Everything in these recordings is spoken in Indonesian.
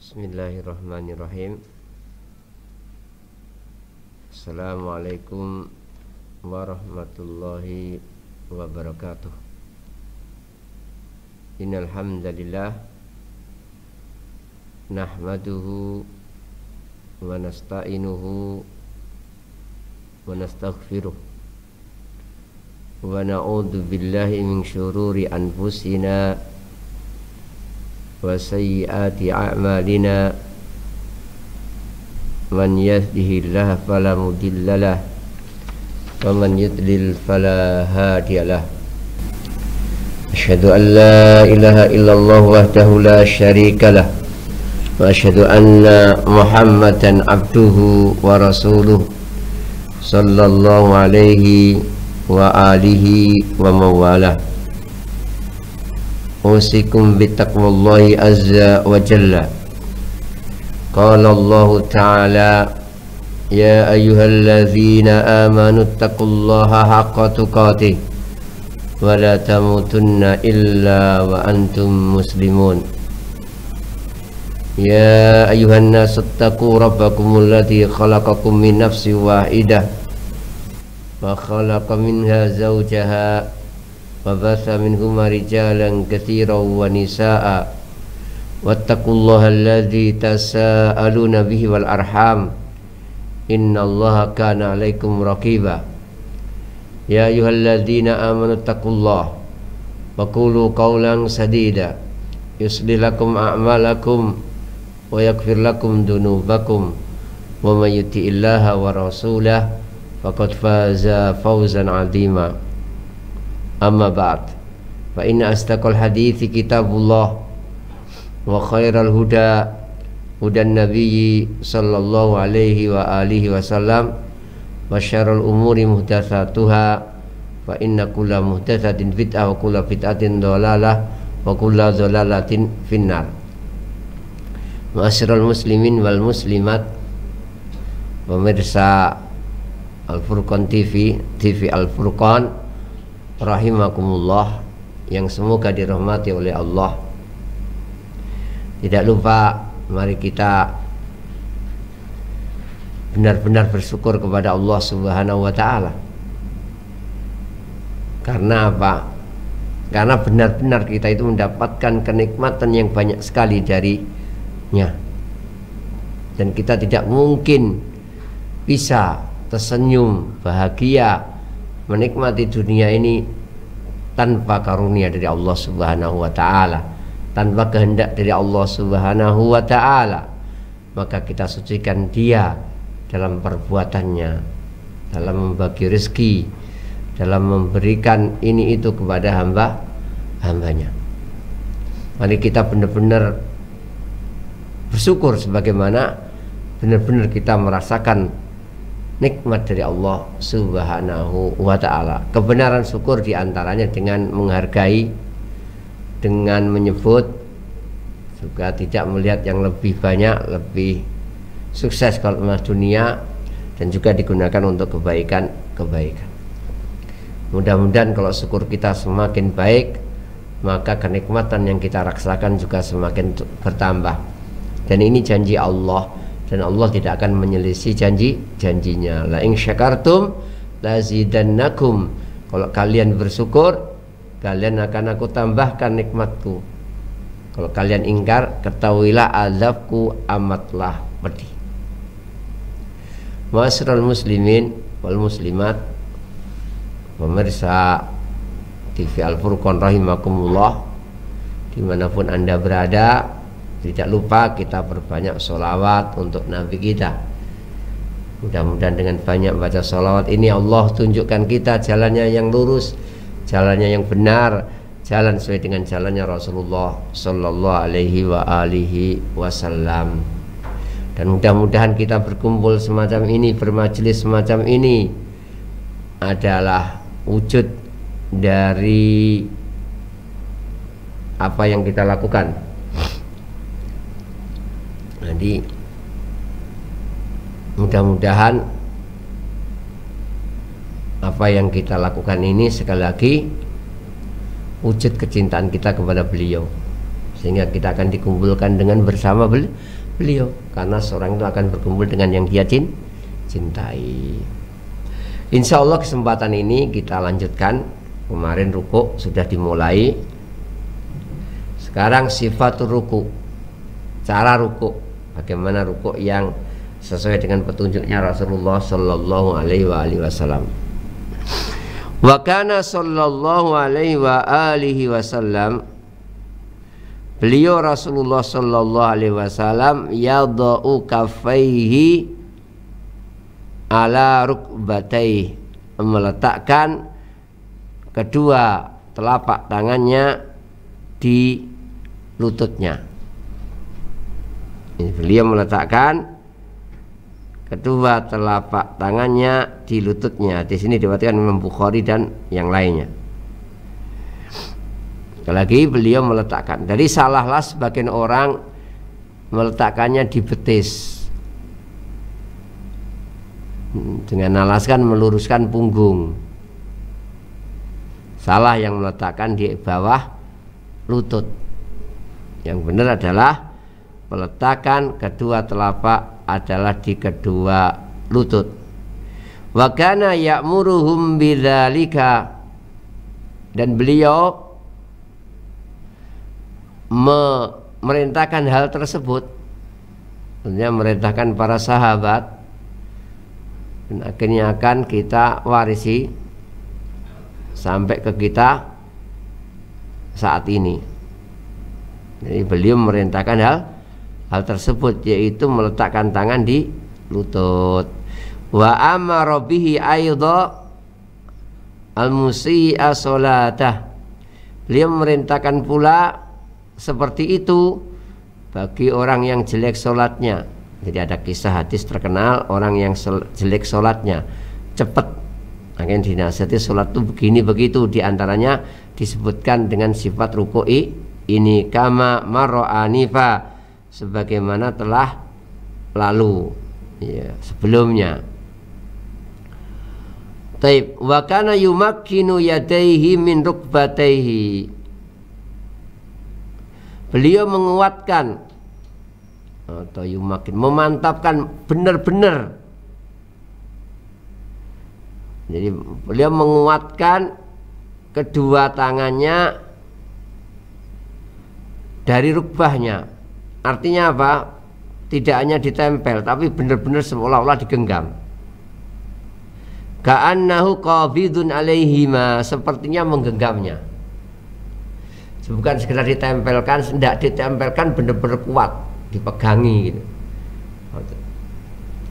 Bismillahirrahmanirrahim. Assalamualaikum warahmatullahi wabarakatuh. Innal hamdalillah nahmaduhu wa nasta'inuhu wa nastaghfiruh wa na'udzu billahi min syururi anfusina wa sayyiati a'malina. Man yahdihillahu fala mudhillalah wa man yudlil fala hadiyalah. Asyhadu an la ilaha illallah wahdahu la syarikalah wa asyhadu anna Muhammadan abduhu wa rasuluh sallallahu alaihi wa alihi wa mawalah. Usikum bitaqwallahi azza wa jalla. Qala Allah ta'ala ya ayyuhalladzina amanu taqullaha haqqa tuqatih wa la tamutunna illa wa antum muslimun. Ya ayyuhan nasu taqu rabbakumul ladzi khalaqakum min nafsin wahidah wa khalaqa minha zawjaha wa batha minhuma rijalan katsiran wa nisaa wattaqullaha alladzi tasaaluna bihi wal arham innallaha kana 'alaikum raqiba. Ya ayyuhalladzina amanu taqullaha wa qulu qawlan sadida yuslih lakum a'malakum wa yaghfir lakum dhunubakum wa may yuti'illaha wa rasulahu faqad faza fawzan 'azima. Amma ba'd, fa inna astaqal hadithi kitabullah wa khairal huda hudan nabiyyi sallallahu alaihi wa alihi wasallam wa syarrul umuri muhdatsatuha fa inna kulla muhdatsatin bid'ah wa kulla bid'atin dhalalah wa kulla dhalalatin finnar. Ma'asyiral muslimin wal muslimat, pemirsa Al-Furqan TV Al-Furqan rahimakumullah, yang semoga dirahmati oleh Allah. Tidak lupa mari kita benar-benar bersyukur kepada Allah Subhanahu wa ta'ala. Karena apa? Karena benar-benar kita itu mendapatkan kenikmatan yang banyak sekali darinya, dan kita tidak mungkin bisa tersenyum bahagia menikmati dunia ini tanpa karunia dari Allah Subhanahu wa ta'ala, tanpa kehendak dari Allah Subhanahu wa ta'ala. Maka kita sucikan Dia dalam perbuatannya, dalam membagi rezeki, dalam memberikan ini itu kepada hambanya. Mari kita benar-benar bersyukur sebagaimana benar-benar kita merasakan nikmat dari Allah Subhanahu wa ta'ala. Kebenaran syukur diantaranya dengan menghargai, dengan menyebut, juga tidak melihat yang lebih banyak, lebih sukses kalau emas dunia, dan juga digunakan untuk kebaikan. Mudah-mudahan kalau syukur kita semakin baik, maka kenikmatan yang kita rasakan juga semakin bertambah. Dan ini janji Allah, dan Allah tidak akan menyelisih janjinya. La in syakartum lazidannakum. Kalau kalian bersyukur, kalian akan aku tambahkan nikmatku. Kalau kalian ingkar, ketahuilah azabku amatlah pedih. Ma'asyiral muslimin wal muslimat, pemirsa TV Al-Furqan rahimakumullah, dimanapun Anda berada, tidak lupa kita berbanyak sholawat untuk Nabi kita. Mudah-mudahan dengan banyak baca sholawat ini Allah tunjukkan kita jalannya yang lurus, jalannya yang benar, jalan sesuai dengan jalannya Rasulullah sallallahu alaihi wa alihi wasallam. Dan mudah-mudahan kita berkumpul semacam ini, bermajelis semacam ini adalah wujud dari apa yang kita lakukan. Jadi mudah-mudahan apa yang kita lakukan ini sekali lagi wujud kecintaan kita kepada beliau, sehingga kita akan dikumpulkan dengan bersama beliau, karena seorang itu akan berkumpul dengan yang dia cintai. Insya Allah kesempatan ini kita lanjutkan. Kemarin ruku sudah dimulai. Sekarang sifatul ruku, cara ruku, bagaimana ruku yang sesuai dengan petunjuknya Rasulullah Sallallahu Alaihi Wasallam. Wa kana Sallallahu Alaihi Wasallam, beliau Rasulullah Sallallahu Alaihi Wasallam yadau kaffaihi ala rukbatayhi, meletakkan kedua telapak tangannya di lututnya. Beliau meletakkan kedua telapak tangannya di lututnya. Di sini diriwayatkan Imam Bukhari dan yang lainnya. Sekali lagi beliau meletakkan. Jadi salahlah sebagian orang meletakkannya di betis dengan alasan meluruskan punggung. Salah yang meletakkan di bawah lutut. Yang benar adalah meletakkan kedua telapak adalah di kedua lutut. Wa kana ya'muruhum bidzalika, dan beliau memerintahkan hal tersebut, tentunya memerintahkan para sahabat, dan akhirnya akan kita warisi sampai ke kita saat ini. Jadi beliau memerintahkan hal tersebut, yaitu meletakkan tangan di lutut. Wa amara bihi aidha al-musii'a salatah, beliau memerintahkan pula seperti itu bagi orang yang jelek sholatnya. Jadi ada kisah hadis terkenal, orang yang jelek sholatnya, cepat akan dinasihati sholat itu begini begitu. Di antaranya disebutkan dengan sifat ruku'i ini, kama marra anifa, sebagaimana telah lalu ya, sebelumnya. Taib wa kana yumakkinu yadayhi min rukbatayhi, beliau menguatkan atau yumakin, memantapkan benar-benar. Jadi beliau menguatkan kedua tangannya dari rukbahnya. Artinya apa? Tidak hanya ditempel, tapi benar-benar seolah-olah digenggam. Ka'annahu qabidun alaihima, sepertinya menggenggamnya. Bukan sekedar ditempelkan, tidak ditempelkan, benar-benar kuat, dipegangi gitu.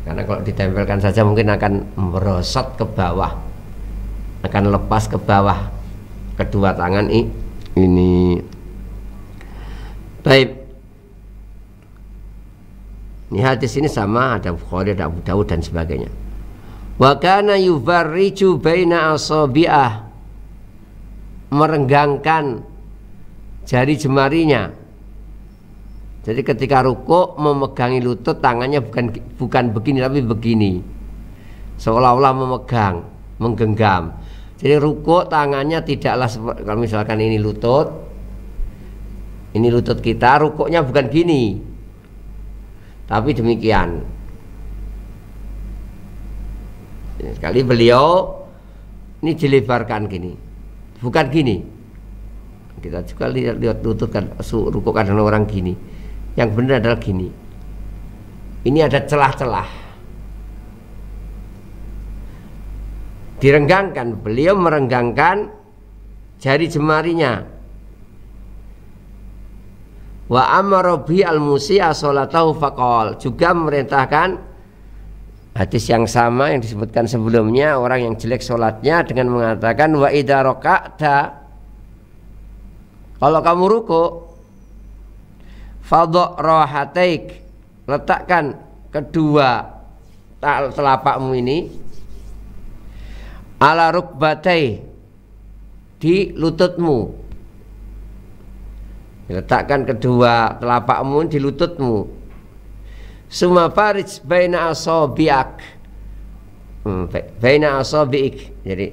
Karena kalau ditempelkan saja mungkin akan merosot ke bawah, akan lepas ke bawah kedua tangan ini. Baik. Ini hadis ini sama, ada Bukhari, ada Abu Dawud dan sebagainya. Wa kana yufarriju baina asabi'ah, merenggangkan jari jemarinya. Jadi ketika rukuk memegangi lutut, tangannya bukan begini tapi begini, seolah-olah memegang, menggenggam. Jadi rukuk tangannya tidaklah kalau misalkan ini lutut kita, rukuknya bukan gini, tapi demikian. Sekali beliau ini dilebarkan gini, bukan gini. Kita juga lihat lutut kan, rukuk kadang orang gini. Yang benar adalah gini. Ini ada celah-celah. Direnggangkan, beliau merenggangkan jari jemarinya. Wa amara bi al-musi'a sholatahu faqal, juga memerintahkan hadis yang sama yang disebutkan sebelumnya, orang yang jelek sholatnya dengan mengatakan wa idza raka'ta, kalau kamu ruku, fadha rahataik, letakkan kedua telapakmu ini ala rukbatai, di lututmu. Letakkan kedua telapakmu di lututmu. Summa farij baina asabi'ak, baina asabi'ik. Jadi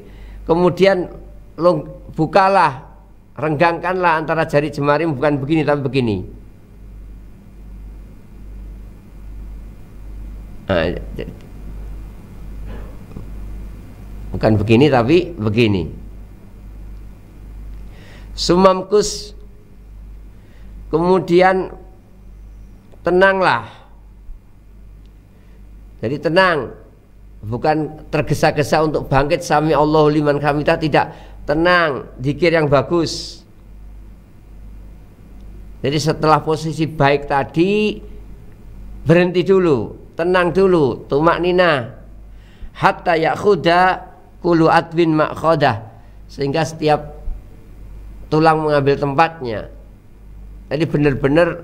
kemudian bukalah, renggangkanlah antara jari jemari, bukan begini tapi begini. Nah, bukan begini tapi begini. Sumamkus, kemudian tenanglah. Jadi tenang, bukan tergesa-gesa untuk bangkit sami Allahu liman hamidah, tidak. Tenang, zikir yang bagus. Jadi setelah posisi baik tadi, berhenti dulu, tenang dulu, tumaknina, hatta yakhuda kulu adwin makhodah, sehingga setiap tulang mengambil tempatnya. Jadi benar-benar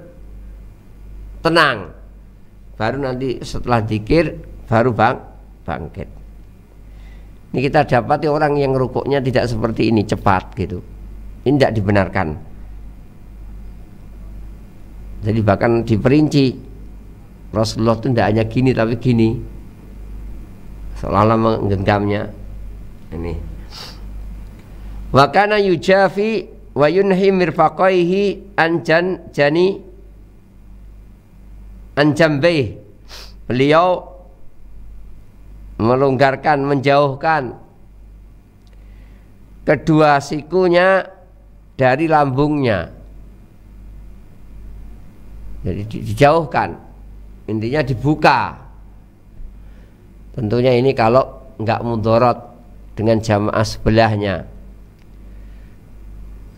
tenang. Baru nanti setelah zikir baru bangkit. Ini kita dapati orang yang rukuknya tidak seperti ini, cepat gitu. Ini tidak dibenarkan. Jadi bahkan diperinci, Rasulullah itu tidak hanya gini tapi gini, seolah-olah menggenggamnya. Ini wa kana yujafi wa yunhi mirfaqaihi anjan jani anjambai. Beliau melonggarkan, menjauhkan kedua sikunya dari lambungnya. Jadi dijauhkan, intinya dibuka. Tentunya ini kalau enggak mudorot dengan jamaah sebelahnya.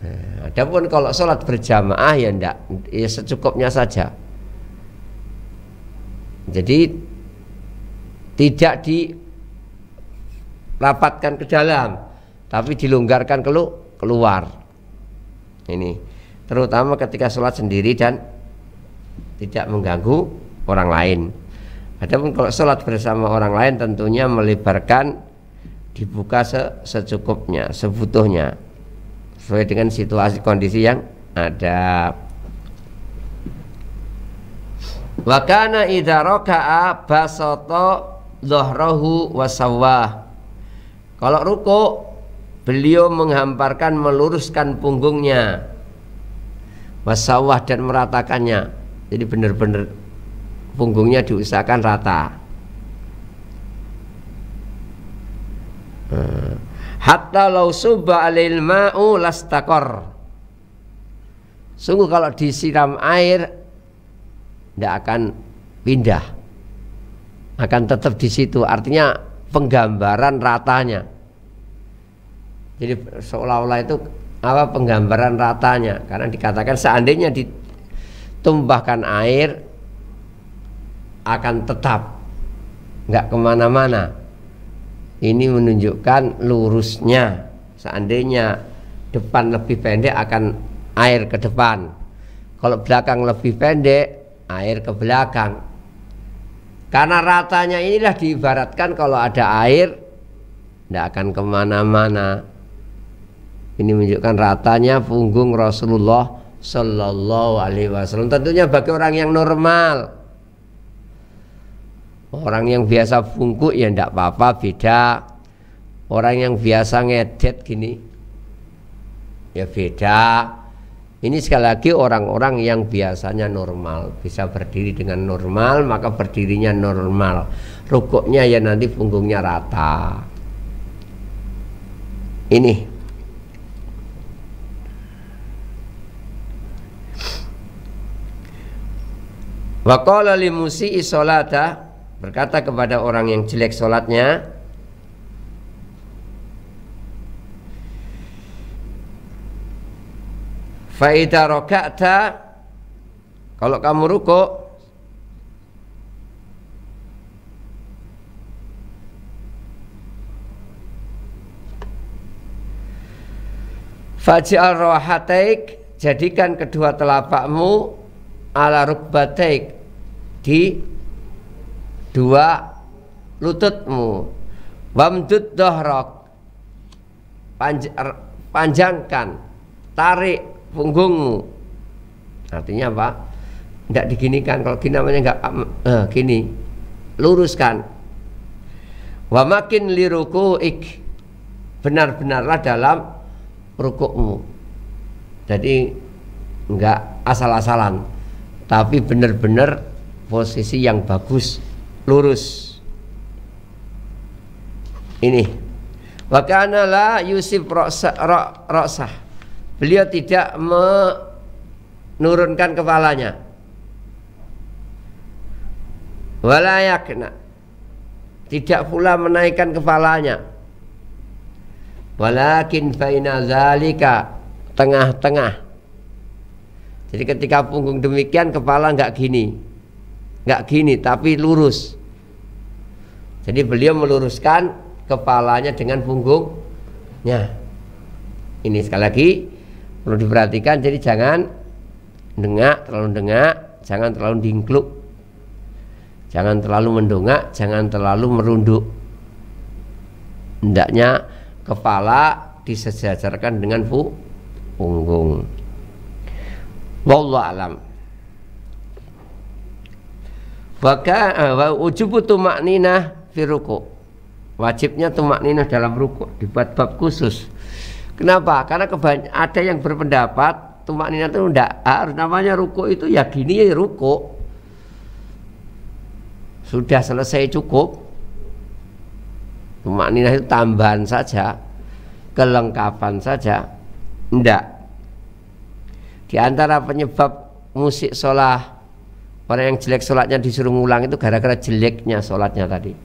Nah, adapun kalau sholat berjamaah ya enggak, ya secukupnya saja. Jadi tidak dirapatkan ke dalam, tapi dilonggarkan keluar. Ini terutama ketika sholat sendiri dan tidak mengganggu orang lain. Adapun kalau sholat bersama orang lain tentunya melebarkan, dibuka secukupnya, sebutuhnya, sesuai dengan situasi kondisi yang ada. Wa kana idza raka'a basata dhahrahu wa sawwah. Kalau rukuk, beliau menghamparkan, meluruskan punggungnya, wasawah, dan meratakannya. Jadi benar-benar punggungnya diusahakan rata. Hatta law subba alil ma'u lastaqor. Sungguh kalau disiram air tidak akan pindah, akan tetap di situ. Artinya penggambaran ratanya. Jadi seolah-olah itu apa, penggambaran ratanya. Karena dikatakan seandainya ditumbahkan air akan tetap, nggak kemana-mana. Ini menunjukkan lurusnya. Seandainya depan lebih pendek akan air ke depan, kalau belakang lebih pendek air ke belakang. Karena ratanya inilah diibaratkan kalau ada air tidak akan kemana-mana. Ini menunjukkan ratanya punggung Rasulullah Sallallahu Alaihi Wasallam. Tentunya bagi orang yang normal, orang yang biasa bungkuk ya tidak apa-apa, beda. Orang yang biasa ngedet gini ya beda. Ini sekali lagi orang-orang yang biasanya normal, bisa berdiri dengan normal, maka berdirinya normal. Rukuknya ya nanti punggungnya rata. Ini wa qala li musii sholata, berkata kepada orang yang jelek sholatnya, fa idza raka'ta, kalau kamu rukuk, faj'al rahataik, jadikan kedua telapakmu ala rukbataik, di dua lututmu, wamdud dhahrak, panjangkan, tarik punggungmu. Artinya apa? Tidak diginikan, kalau gini namanya enggak gini, luruskan. Wa makin li ruku'ik, benar-benarlah dalam rukukmu. Jadi enggak asal-asalan, tapi benar-benar posisi yang bagus, lurus. Ini wa kana la yusib ra'sah. Beliau tidak menurunkan kepalanya. Wala yakna, tidak pula menaikkan kepalanya. Walakin baina zalika, tengah-tengah. Jadi ketika punggung demikian, kepala enggak gini, tapi lurus. Jadi beliau meluruskan kepalanya dengan punggungnya. Ini sekali lagi perlu diperhatikan. Jadi jangan terlalu dengak, jangan terlalu dingkluk, jangan terlalu mendongak, jangan terlalu merunduk. Hendaknya kepala disejajarkan dengan punggung. Wallahu alam. Wa ujubu tumakninah fi ruku'. Wajibnya tumakninah dalam ruku', dibuat bab khusus. Kenapa? Karena ada yang berpendapat tumakninah itu enggak harus, namanya ruku' itu ya gini ya ruku'. Sudah selesai cukup. Tumakninah itu tambahan saja, kelengkapan saja. Enggak. Di antara penyebab musik sholat, orang yang jelek sholatnya disuruh ngulang itu gara-gara jeleknya sholatnya tadi.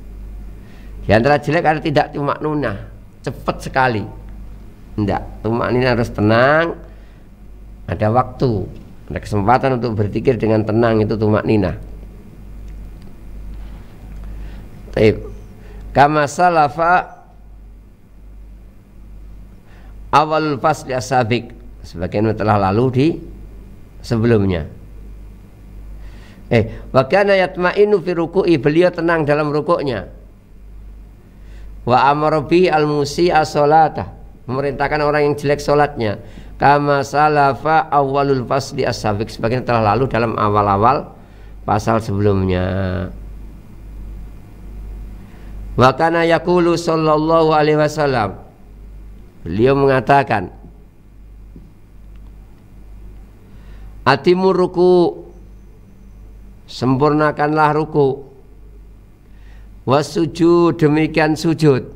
Di antara jelek ada tidak tumakninah, cepat sekali. Enggak, tumakninah harus tenang, ada waktu, ada kesempatan untuk berpikir dengan tenang, itu tumakninah. Baik. Kama salafa awal fasli as-sabiq, sebagian telah lalu di sebelumnya. Wa kana yatma'innu fi ruku'i, beliau tenang dalam rukuknya. Wa amara bi al-musi'a salatah, memerintahkan orang yang jelek salatnya. Kama salafa awalul fasli as-sabiq, sebagian telah lalu dalam awal-awal pasal sebelumnya. Wa kana yaqulu sallallahu alaihi wasallam, beliau mengatakan, atimur ruku', sempurnakanlah ruku', wasujud, demikian sujud,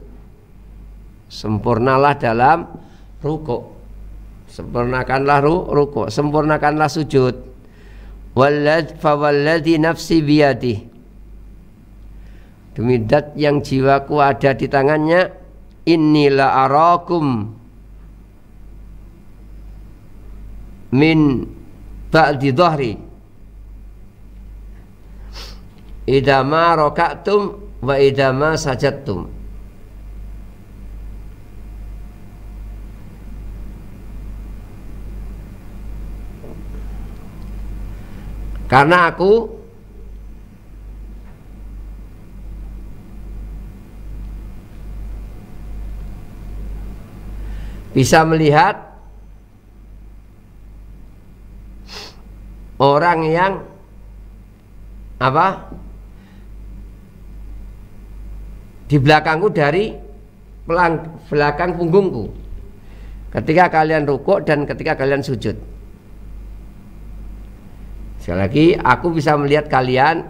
sempurnalah dalam ruku', sempurnakanlah ruku', sempurnakanlah sujud. Walladzi nafsi biyadihi, demi zat yang jiwaku ada di tangannya, innila arakum min ba'di dhahri idza ma raka'tum wa idza ma sajadtum. Karena aku bisa melihat orang yang di belakangku, dari belakang punggungku, ketika kalian rukuk dan ketika kalian sujud. Sekali lagi, aku bisa melihat kalian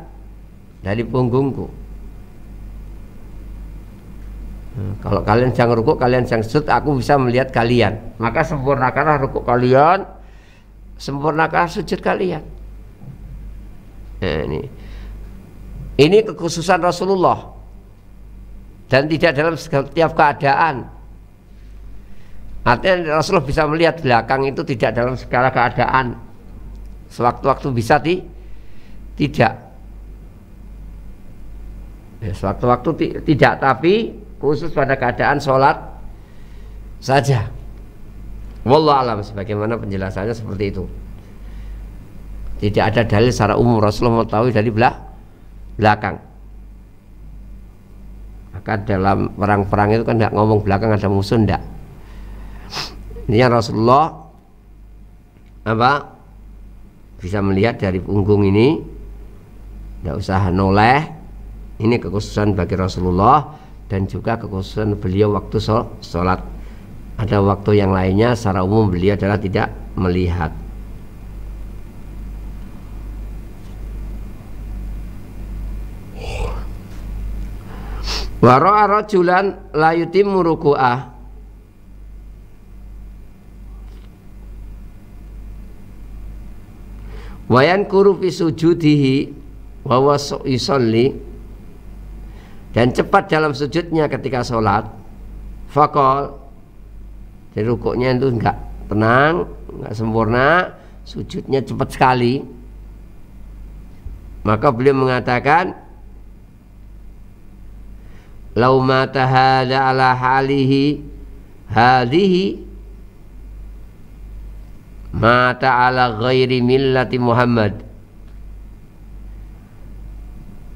dari punggungku. Kalau kalian sedang rukuk, kalian sedang sujud, aku bisa melihat kalian. Maka sempurnakanlah rukuk kalian, sempurnakanlah sujud kalian. Nah, ini kekhususan Rasulullah, dan tidak dalam setiap keadaan. Artinya Rasulullah bisa melihat belakang itu tidak dalam segala keadaan. Sewaktu-waktu bisa tidak. Ya, sewaktu-waktu tidak, tapi khusus pada keadaan sholat saja. Wallahu alam, sebagaimana penjelasannya seperti itu. Tidak ada dalil secara umum Rasulullah mengetahui dari belakang. Maka dalam perang-perang itu kan tidak ngomong belakang ada musuh, tidak. Ini yang Rasulullah bisa melihat dari punggung ini, tidak usah noleh. Ini kekhususan bagi Rasulullah, dan juga kekhususan beliau waktu sholat. Ada waktu yang lainnya secara umum beliau adalah tidak melihat. Wa ra'a rajulan la yutimmu ruku'ah, wa yankuru fi sujudihi wa huwa yusalli, dan cepat dalam sujudnya ketika sholat. Faqal, jadi rukuknya itu enggak tenang, enggak sempurna, sujudnya cepat sekali. Maka beliau mengatakan, lau mata hadza ala halihi hadhihi mata ala ghairi millati Muhammad.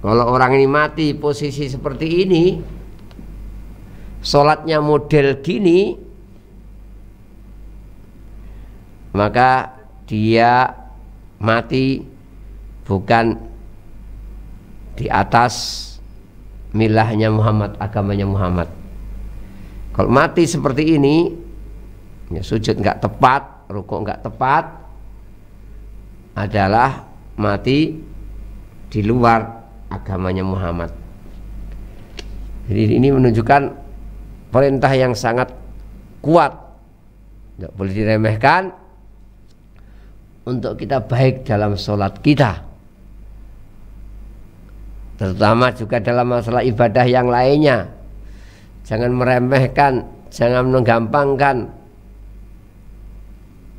Kalau orang ini mati posisi seperti ini, sholatnya model gini, maka dia mati bukan di atas milahnya Muhammad, agamanya Muhammad. Kalau mati seperti ini, ya sujud nggak tepat, rukuk nggak tepat, adalah mati di luar agamanya Muhammad. Jadi ini menunjukkan perintah yang sangat kuat, tidak boleh diremehkan, untuk kita baik dalam sholat kita, terutama juga dalam masalah ibadah yang lainnya. Jangan meremehkan, jangan menggampangkan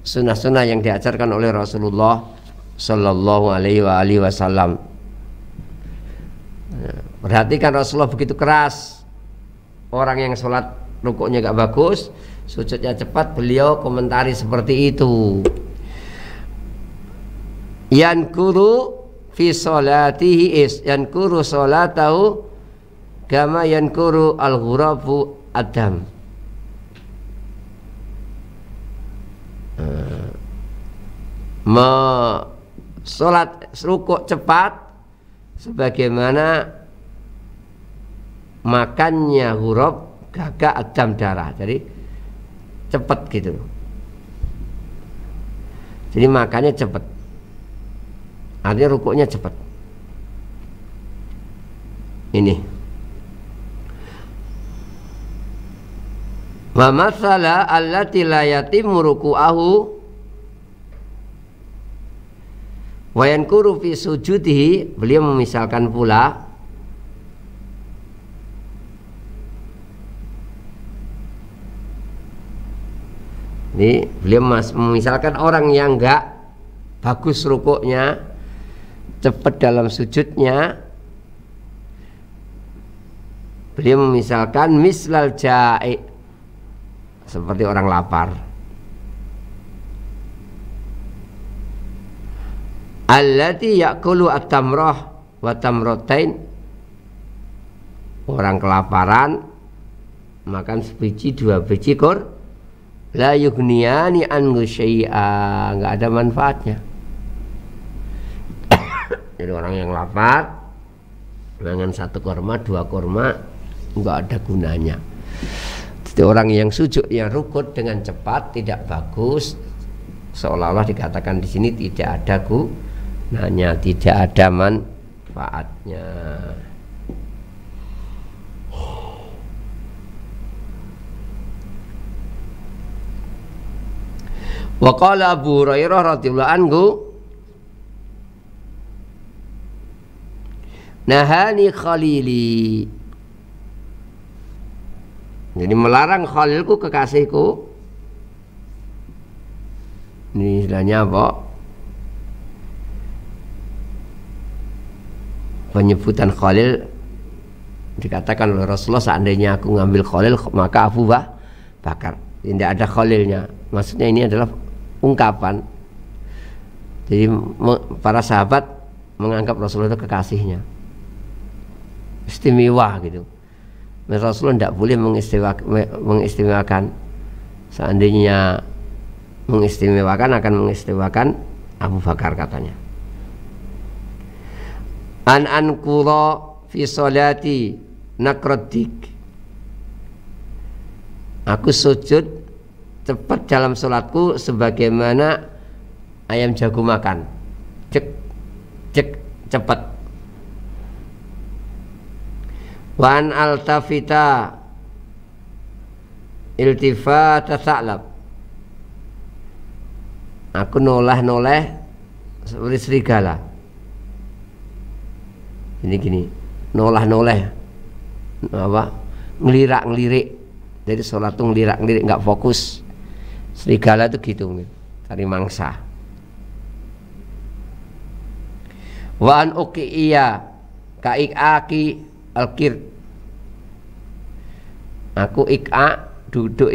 sunnah-sunnah yang diajarkan oleh Rasulullah Sallallahu Alaihi Wasallam. Perhatikan Rasulullah begitu keras. Orang yang sholat rukuknya gak bagus, sujudnya cepat, beliau komentari seperti itu. Yankuru fi sholatihi is yankuru sholatahu kama yankuru al-ghurabu adam. Sholat rukuk cepat sebagaimana makannya huruf gagak adam darah. Jadi cepat gitu. Jadi makannya cepat, artinya rukuknya cepat. Ini wa masala allati la yatimmu ruku'ahu wa yankuru fi sujudihi, beliau memisalkan pula ini, beliau memisalkan orang yang enggak bagus rukuknya, cepat dalam sujudnya, beliau memisalkan mislal ja'i, seperti orang lapar. Allati ya'kulu at-tamrah wa tamratain, orang kelaparan makan sebiji dua biji kur, la yughniyani anhu syai'a, enggak ada manfaatnya. Jadi orang yang lapar dengan satu kurma, dua kurma, enggak ada gunanya. Jadi orang yang sujud, yang rukuk dengan cepat tidak bagus, seolah-olah dikatakan di sini tidak ada gunanya, tidak ada manfaatnya. Wa qala Abu Hurairah radhiyallahu anhu, nahani khalili, jadi melarang khalilku, kekasihku. Ini istilahnya apa? Penyebutan khalil dikatakan oleh Rasulullah, seandainya aku ngambil khalil maka Abu Bakar. Tidak ada khalilnya. Maksudnya ini adalah ungkapan. Jadi para sahabat menganggap Rasulullah itu kekasihnya, istimewa gitu. Rasulullah tidak boleh mengistimewakan. Seandainya mengistimewakan, akan mengistimewakan Abu Bakar, katanya. An ankura fi sholati nakrodik, aku sujud cepat dalam sholatku sebagaimana ayam jago makan, cek cek cepat. Wa an altafita iltifat sa'lab. Aku noleh seperti serigala. Ini gini, noleh apa? Ngelirik. Jadi sholat tuh ngelirik, nggak fokus. Serigala itu gitu, cari mangsa. Wa an uqiya kaikaki alkir. Aku duduk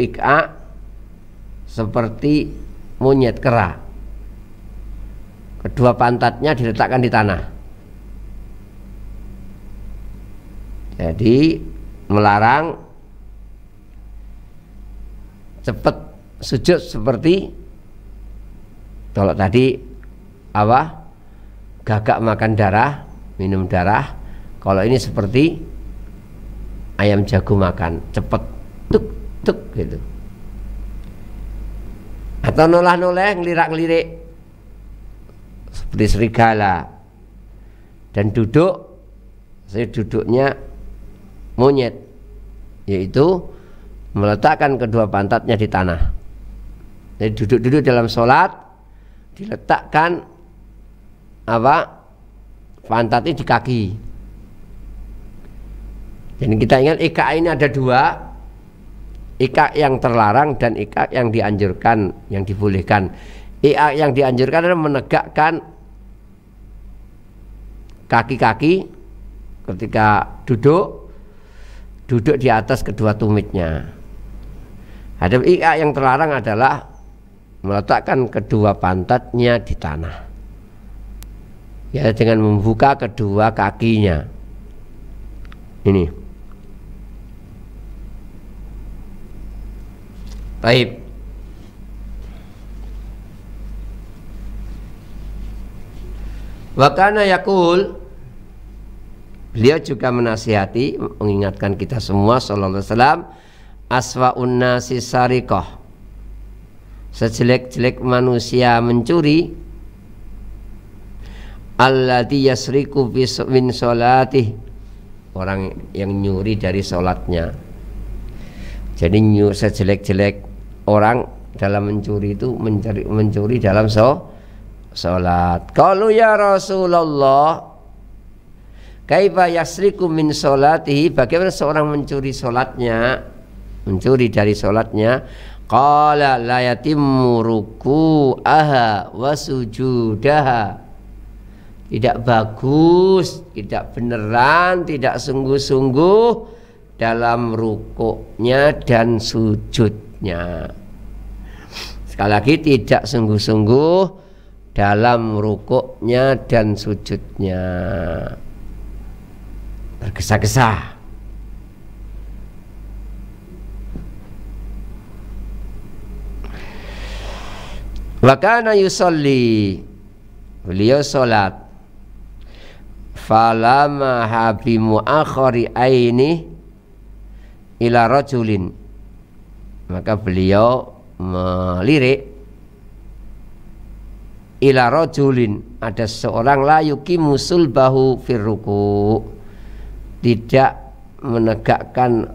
seperti monyet kera. Kedua pantatnya diletakkan di tanah. Jadi melarang cepat sujud seperti kalau tadi apa? Gagak makan darah, minum darah. Kalau ini seperti ayam jago makan, cepet tuk gitu. Atau noleh ngelirik seperti serigala. Dan saya duduknya monyet, yaitu meletakkan kedua pantatnya di tanah. Jadi duduk dalam sholat diletakkan pantatnya di kaki. Jadi kita ingat ika ini ada dua, ika yang terlarang dan ika yang dianjurkan, yang dibolehkan. Ika yang dianjurkan adalah menegakkan kaki-kaki ketika duduk di atas kedua tumitnya. Ada ika yang terlarang adalah meletakkan kedua pantatnya di tanah, ya, dengan membuka kedua kakinya. Ini. Baik. Wa kana yaqul, beliau juga menasihati, mengingatkan kita semua sallallahu alaihi wasallam, aswa'un nasi sariqah, sejelek-jelek manusia mencuri, alladzi yasriqu min sholatih, orang yang nyuri dari sholatnya. Jadi sejelek-jelek orang dalam mencuri itu mencuri dalam sholat. Qalu ya Rasulullah, kaifa yasriqu min sholatihi, bagaimana seorang mencuri dari sholatnya? Qala la yatimmu ruku'aha wa sujudaha, tidak bagus, tidak beneran, tidak sungguh-sungguh dalam rukuknya dan sujudnya. Sekali lagi, tidak sungguh-sungguh dalam rukuknya dan sujudnya, tergesa-gesa. Wa kana yusolli, beliau sholat, falama habi muakhari aini ila rajulin, maka beliau melirik ila rajulin, ada seorang la yuqimu sulbahu firruku, tidak menegakkan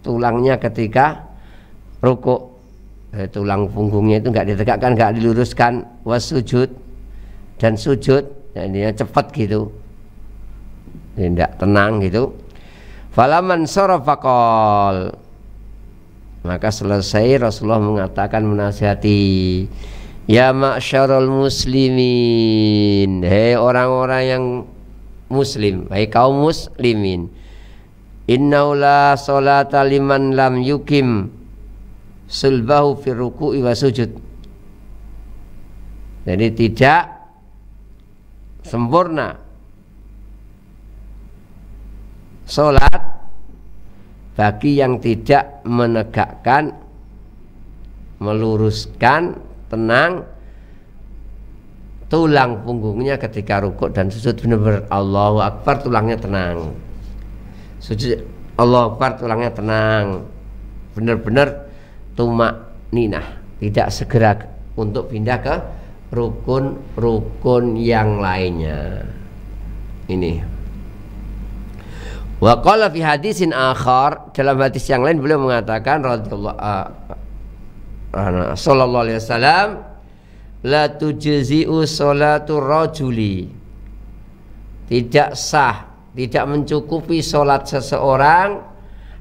tulangnya ketika rukuk. Tulang punggungnya itu enggak ditegakkan, enggak diluruskan. Wasujud, dan sujud, ini cepat gitu, tidak tenang gitu. Falaman sarafa qol, maka selesai Rasulullah mengatakan, menasihati, ya ma'syarul muslimin, hei orang-orang yang muslim, hei kaum muslimin, innahu la sholata liman lam yukim sulbahu fi ruku'i wa sujud. Jadi tidak sempurna sholat bagi yang tidak menegakkan, meluruskan, tenang tulang punggungnya ketika rukuk dan sujud. Benar-benar Allahu Akbar tulangnya tenang, sujud Allahu Akbar tulangnya tenang, benar-benar tumak ninah, tidak segera untuk pindah ke rukun-rukun yang lainnya. Ini Wa qala fi hadisin akhar, dalam hadis yang lain beliau mengatakan radhiyallahu sallallahu alaihi wasallam, la tujzi'u salatu rajuli, tidak sah, tidak mencukupi salat seseorang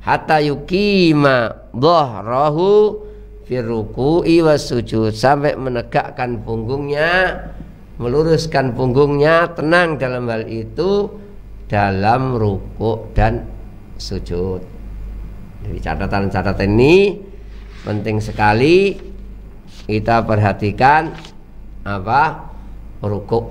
hatta yuqima dhahrahu fi ruku'i was sujud, sampai menegakkan punggungnya, meluruskan punggungnya, tenang dalam hal itu dalam ruku' dan sujud. Jadi catatan-catatan ini penting sekali kita perhatikan. Apa? Ruku'.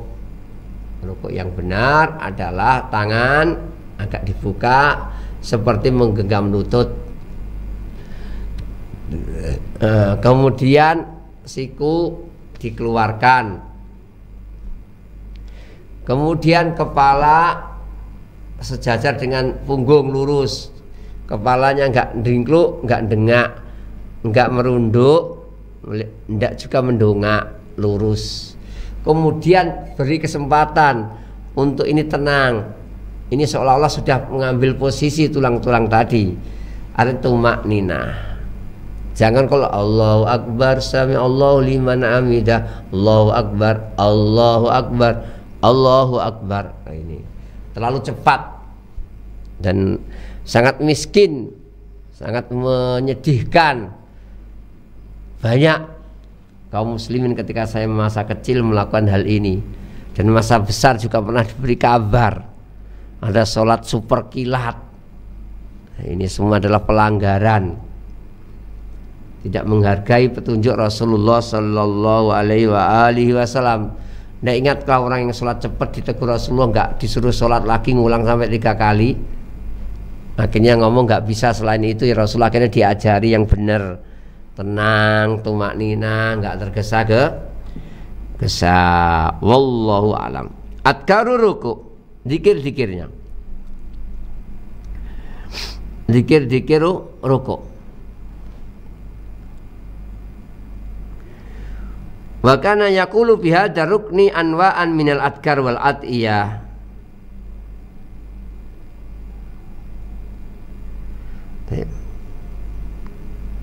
Ruku' yang benar adalah tangan agak dibuka seperti menggenggam lutut. Kemudian siku dikeluarkan. Kemudian kepala sejajar dengan punggung, lurus. Kepalanya enggak dingkluk, enggak dengak, enggak merunduk, enggak juga mendongak, lurus. Kemudian beri kesempatan untuk ini tenang. Ini seolah-olah sudah mengambil posisi tulang-tulang tadi. Ada tumakninah. Jangan kalau Allahu Akbar, sami Allahu liman hamidah, Allahu Akbar, Allahu Akbar, Allahu Akbar. Nah, ini terlalu cepat dan sangat miskin, sangat menyedihkan. Banyak kaum muslimin ketika saya masa kecil melakukan hal ini, dan masa besar juga pernah diberi kabar ada sholat super kilat. Nah, ini semua adalah pelanggaran, tidak menghargai petunjuk Rasulullah Sallallahu Alaihi Wasallam. Nah, ingat kalau orang yang sholat cepat ditegur Rasulullah, nggak disuruh sholat lagi ngulang sampai 3 kali. Akhirnya ngomong nggak bisa selain itu ya Rasulullah. Akhirnya diajari yang benar, tenang, tumaknina, nggak tergesa-gesa. Wallahu alam. Adkaru ruku, zikir-zikirnya, zikir-zikir ruku. Wa kana yaqulu bi hadzal rukni anwa'an minal adkar wal adiyah.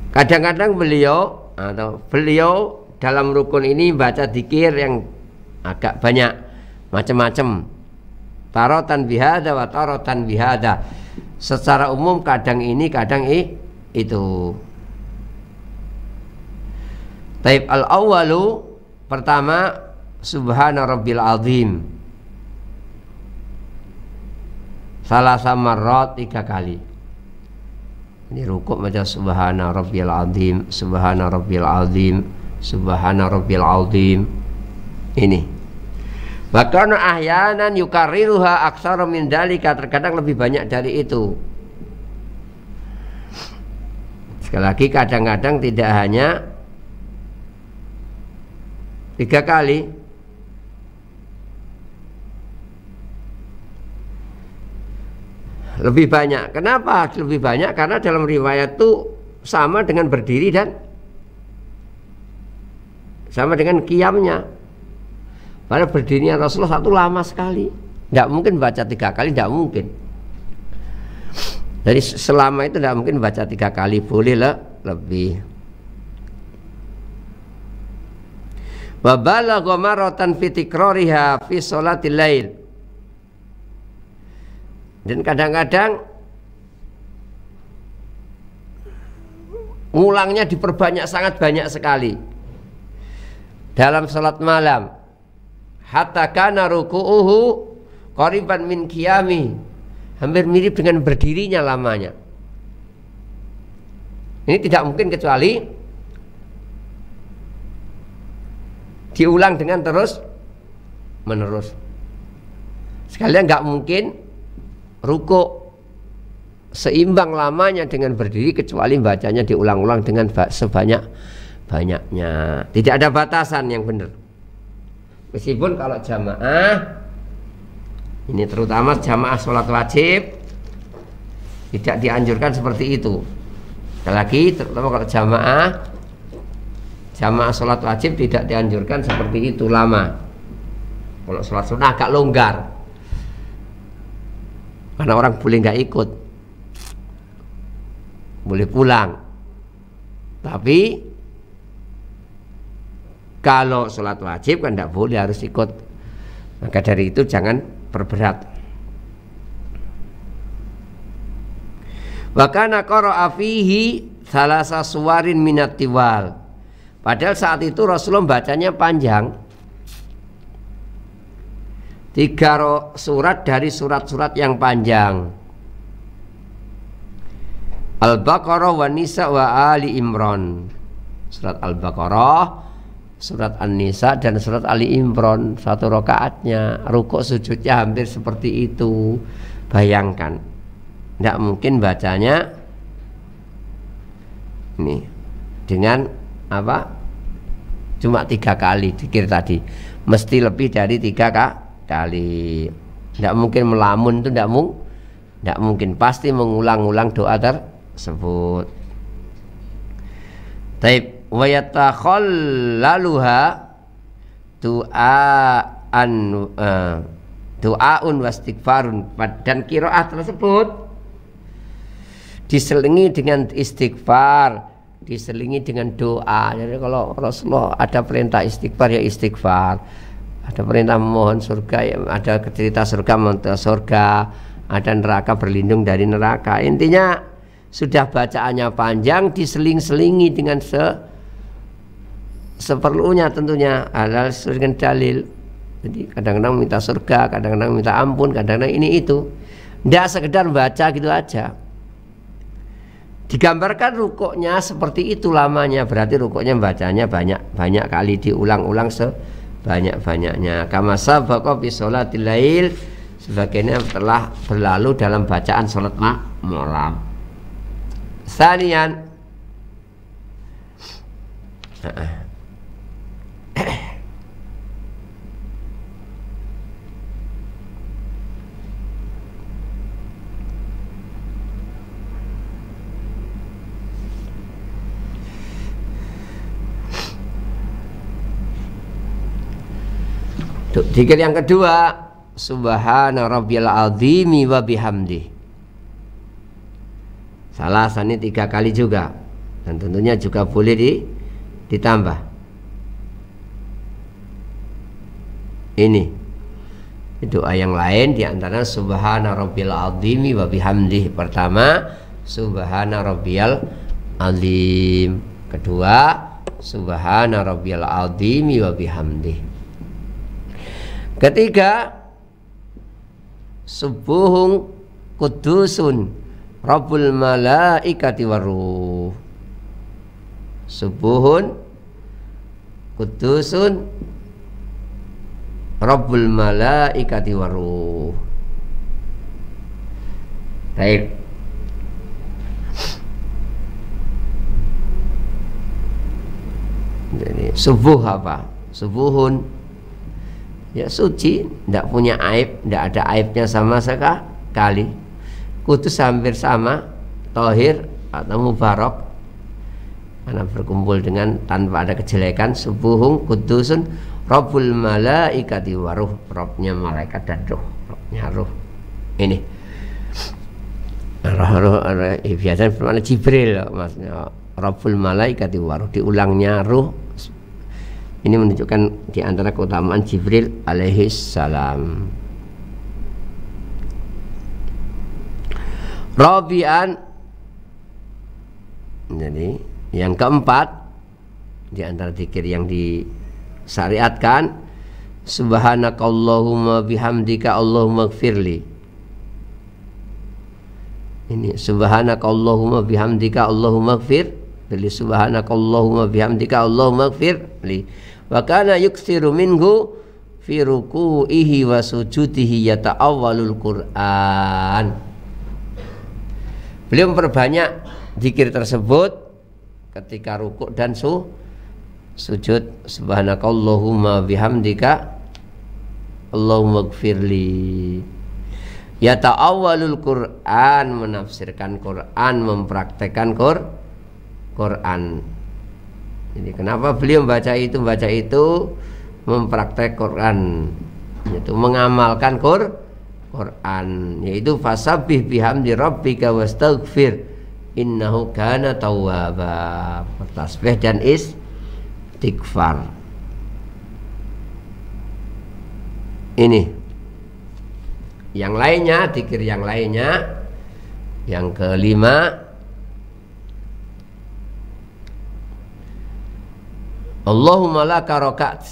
Kadang-kadang beliau dalam rukun ini baca zikir yang agak banyak, macam-macam. Tarotan bihada wa tarotan bihada. Secara umum kadang ini, kadang itu. Taib al-awwalu, pertama subhana rabbil azim, salasa marrat, 3 kali. Ini rukuk baca subhana rabbil azim, subhana rabbil azim, subhana rabbil azim. Ini bahkan ahyanan yukarriruha aktsara min dzalika, terkadang lebih banyak dari itu. Sekali lagi, kadang-kadang tidak hanya 3 kali. Lebih banyak. Kenapa lebih banyak? Karena dalam riwayat itu sama dengan berdiri dan sama dengan qiyamnya. Karena berdirinya Rasulullah satu lama sekali, tidak mungkin baca 3 kali, tidak mungkin. Jadi selama itu tidak mungkin baca 3 kali, boleh lebih. Wa balagha maratan fi tikrariha fi sholatil lail. Dan kadang-kadang ngulangnya diperbanyak, sangat banyak sekali dalam salat malam. Hatta kana ruku'uhu qariban min qiyami, hampir mirip dengan berdirinya lamanya. Ini tidak mungkin kecuali diulang dengan terus menerus. Sekalian nggak mungkin rukuk seimbang lamanya dengan berdiri, kecuali bacanya diulang-ulang dengan sebanyak-banyaknya. Tidak ada batasan yang benar. Meskipun kalau jamaah, ini terutama jamaah sholat wajib, tidak dianjurkan seperti itu. Sekali lagi, terutama kalau jamaah sholat wajib tidak dianjurkan seperti itu lama. Kalau sholat sunnah agak longgar. Karena orang boleh nggak ikut, boleh pulang. Tapi kalau sholat wajib kan tidak boleh, harus ikut. Maka dari itu jangan perberat. Wa kana qara'a fihi salasa suwarin minat tiwal. Padahal saat itu Rasulullah bacanya panjang, 3 surat dari surat-surat yang panjang. Al-Baqarah wa Nisa wa Ali Imran. Surat Al-Baqarah, surat An-Nisa dan surat Ali Imran, 1 rakaatnya. Rukuk sujudnya hampir seperti itu. Bayangkan, tidak mungkin bacanya ini dengan apa? Cuma 3 kali zikir tadi. Mesti lebih dari 3 kali. Tidak mungkin melamun, itu tidak mungkin. Pasti mengulang-ulang doa tersebut. Taib wa yatakhallaluha doaun wastighfarun. Dan qiraah tersebut diselingi dengan istighfar, diselingi dengan doa. Jadi kalau Rasulullah ada perintah istighfar ya istighfar, ada perintah memohon surga ya ada cerita surga, meminta surga, ada neraka berlindung dari neraka. Intinya sudah bacaannya panjang, diseling-selingi dengan seperlunya tentunya, halal dengan dalil. Jadi kadang-kadang minta surga, kadang-kadang minta ampun, kadang-kadang ini itu. Tidak sekedar baca gitu aja. Digambarkan rukuknya seperti itu lamanya, berarti rukuknya bacanya banyak kali, diulang-ulang sebanyak-banyaknya. Kama sabaqa fi sholatil lail, sebagainya telah berlalu dalam bacaan salat malam. Sanian zikir yang kedua, subhana rabbiyal azimi wa bihamdi. Salah sani 3 kali juga, dan tentunya juga boleh ditambah. Ini doa yang lain diantara subhana rabbiyal azimi wa bihamdi. Pertama, subhana rabbiyal azim. Kedua, subhana rabbiyal azimi wa bihamdi. Ketiga, subuhun kudusun rabbul malaikati waruh. Subuhun kudusun rabbul malaikati waruh. Baik. Jadi subuh apa? Subuhun ya suci, tidak punya aib, tidak ada aibnya sama sekali. Kudus hampir sama, tohir atau mubarak, karena berkumpul dengan tanpa ada kejelekan. Subuhun kudusun rabbul malaikati waruh, Robnya malaikat dan ruh, Robnya ruh. Ini roh biasanya bermakna Jibril, maksudnya rabbul malaikati waruh, diulangnya ruh. Ini menunjukkan di antara keutamaan Jibril alaihi salam. Rabi'an, jadi yang keempat di antara zikir yang disyariatkan, subhanakallahumma bihamdika Allahumma gfirli. Ini subhanakallahumma bihamdika Allahumma gfirli. Subhanakallahumma bihamdika Allahumma gfirli. Wa kana yuksiru minhu fi ruku'ihi wa sujudihi yata'awwalul Qur'an. Beliau memperbanyak zikir tersebut ketika rukuk dan sujud. Subhanakallahumma bihamdika Allahumma gfirli. Yata'awwalul Qur'an, menafsirkan Qur'an, mempraktekkan Quran. Jadi kenapa beliau membaca itu mempraktek Quran, yaitu mengamalkan Quran, yaitu fasabbih bihamdi rabbika wastaghfir innahu kana tawwaba. Tasbih dan istighfar. Ini yang lainnya, dzikir yang lainnya. Yang kelima, Allahumma laka rakaat.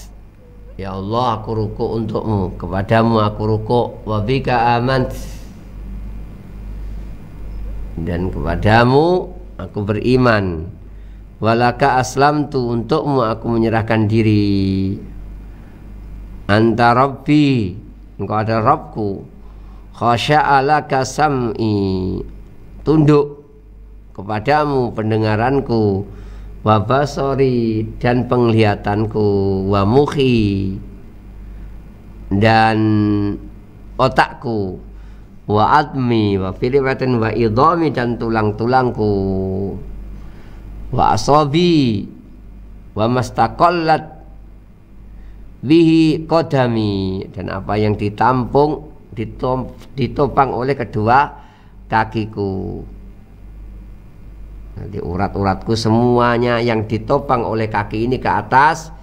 Ya Allah, aku ruku untukmu, kepadamu aku ruku, wa bika amant, dan kepadamu aku beriman, walaka aslamtu, untukmu aku menyerahkan diri, anta rabbi, engkau adalah Rabbku, khasya'a laka sam'i, tunduk kepadamu pendengaranku, wa basori, dan penglihatanku, wa mukhi, dan otakku, wa admi, wa filiwatin, wa idhami, dan tulang-tulangku, wa asabi, wa mastaqallat bihi qadami, dan apa yang ditampung ditopang oleh kedua kakiku. Nanti urat-uratku semuanya yang ditopang oleh kaki ini ke atas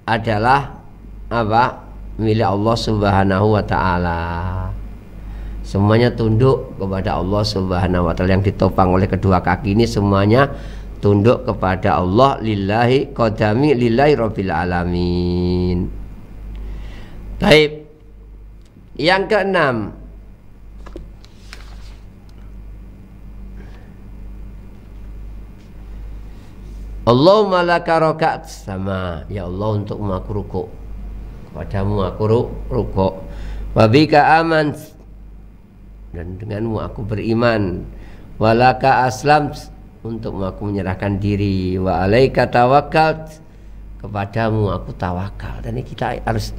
adalah apa? Milik Allah Subhanahu wa ta'ala. Semuanya tunduk kepada Allah Subhanahu wa ta'ala. Yang ditopang oleh kedua kaki ini semuanya tunduk kepada Allah. Lillahi qadami lillahi rabbil alamin. Baik. Yang keenam, Allahumma laka rakaat, sama, ya Allah, untukmu aku ruku, kepadamu aku ruku, wa bika amant, dan denganmu aku beriman, walaka aslam, untukmu aku menyerahkan diri, wa alaika tawakkalt, kepadamu aku tawakal. Dan ini kita harus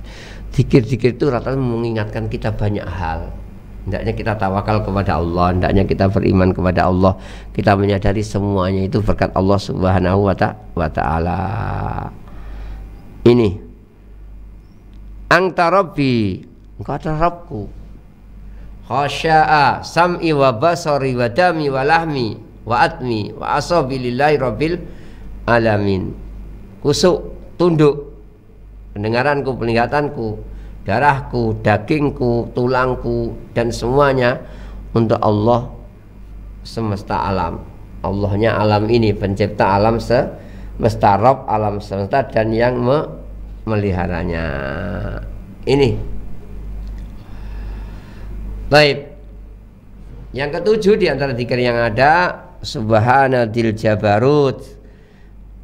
zikir-zikir itu rata-rata mengingatkan kita banyak hal. Hendaknya kita tawakal kepada Allah, hendaknya kita beriman kepada Allah, kita menyadari semuanya itu berkat Allah Subhanahu wa ta'ala. Ini anta rabbi, engkau adalah Rabbku, khasya'a sam'i wa basari wa dami wa lahmi wa atmi wa asabi lillahi rabbil alamin. Kusuk, tunduk, pendengaranku, penglihatanku, darahku, dagingku, tulangku, dan semuanya untuk Allah semesta alam. Allahnya alam ini, pencipta alam semesta, Rabb alam semesta, dan yang meliharanya. Ini. Baik. Yang ketujuh di antara zikir yang ada, Subhanadil Jabarut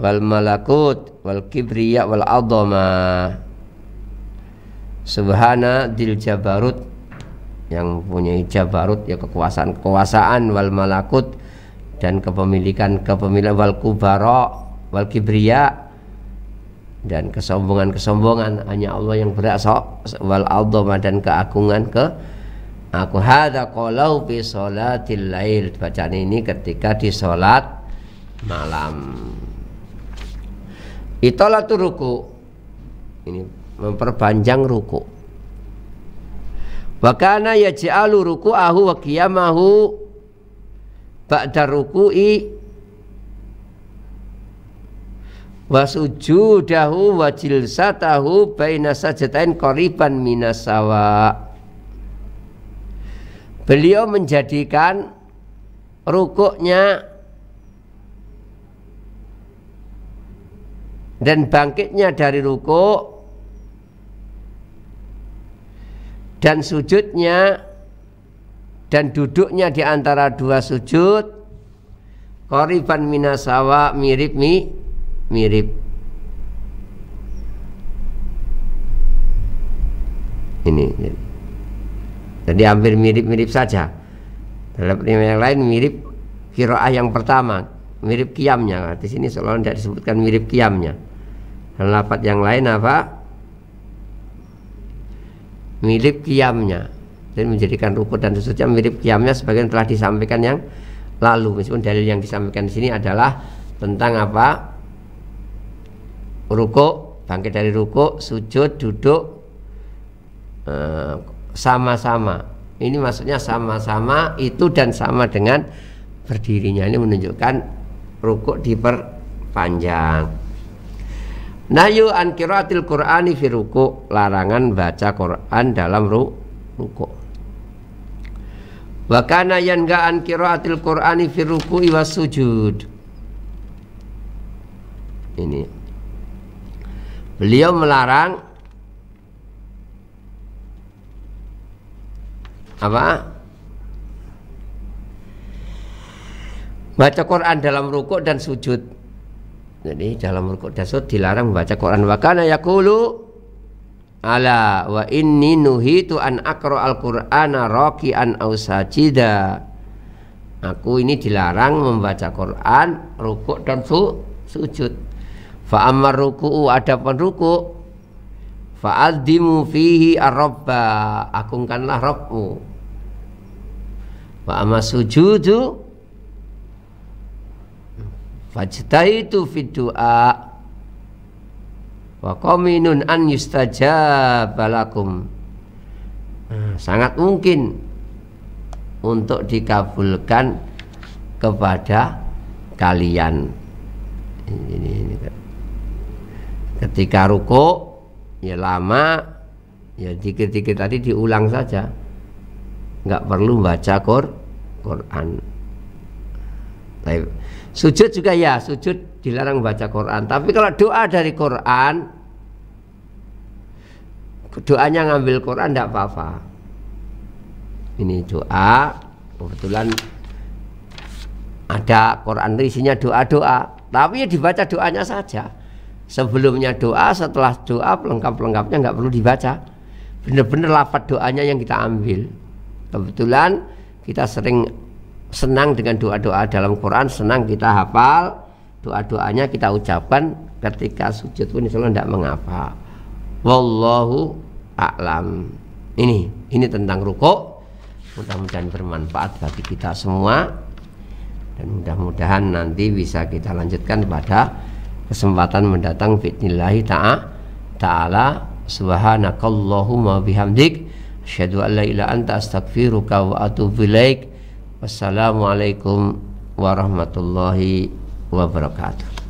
wal Malakut wal Kibriya wal Adhama. Subhana dil Jabarut, yang punya Jabarut, ya kekuasaan, wal Malakut, dan kepemilikan, wal Kubara wal Kibriya, dan kesombongan hanya Allah yang berhak, wal Adhama, dan keagungan aku. Hadza qalau fi sholatil lail, bacaan ini ketika di sholat malam. Itolatul ruku, ini memperpanjang ruku. Wa kana yaj'alu ruku'ahu wa qiyamahu ba'da ruku'i wa sujudahu wa jilsatahu baina sajdatain qariban minas sawa. Beliau menjadikan rukuknya dan bangkitnya dari ruku dan sujudnya dan duduknya di antara dua sujud qariban minasawa, mirip. Ini jadi hampir mirip saja. Dalam yang lain mirip qiraah yang pertama, mirip qiyamnya. Di sini seolah tidak disebutkan mirip qiyamnya. Dan lafaz yang lain apa? Mirip qiyamnya, dan menjadikan ruku dan sujudnya mirip qiyamnya, sebagian telah disampaikan yang lalu. Meskipun dalil yang disampaikan di sini adalah tentang apa? Ruku, bangkit dari ruku, sujud, duduk, sama-sama. Ini maksudnya sama-sama itu dan sama dengan berdirinya. Ini menunjukkan rukuk diperpanjang. Nahyu an qiraatil Qur'ani fi ruku', larangan baca Quran dalam rukuk. Wa kana yanha an qiraatil Qur'ani fi ruku'i was sujud. Ini beliau melarang apa? Baca Quran dalam rukuk dan sujud. Jadi dalam rukuk dan sujud dilarang membaca Quran. Wa kana yaqulu ala wa inni nuhitu an aqra al-Qur'ana raki'an aw sajida. Aku ini dilarang membaca Quran rukuk dan sujud. Fa amar ruku'u, adapun rukuk, fa'addimu fihi ar-rabba, agungkanlah Rabbmu. Wa amma sujudu fajtaitu fid du'a wa qaminun an yustajaba lakum. Sangat mungkin untuk dikabulkan kepada kalian. Ini. Ketika ruku ya lama, ya dikit-dikit tadi diulang saja, nggak perlu baca Quran. Sujud juga ya, sujud dilarang baca Quran. Tapi kalau doa dari Quran, doanya ngambil Quran tidak apa-apa. Ini doa, kebetulan ada Quran isinya doa-doa, tapi ya dibaca doanya saja. Sebelumnya doa, setelah doa pelengkap-pelengkapnya nggak perlu dibaca. Bener-bener lafaz doanya yang kita ambil. Kebetulan kita sering senang dengan doa-doa dalam Quran, senang kita hafal, doa-doanya kita ucapkan ketika sujud pun insya Allah tidak mengapa. Wallahu a'lam. Ini tentang rukuk. Mudah-mudahan bermanfaat bagi kita semua, dan mudah-mudahan nanti bisa kita lanjutkan pada kesempatan mendatang bi'idnillahi ta'ala. Subhanakallahumma bihamdik, asyhadu an la ilaha anta astaghfiruka wa atubu ilaik. Wassalamualaikum warahmatullahi wabarakatuh.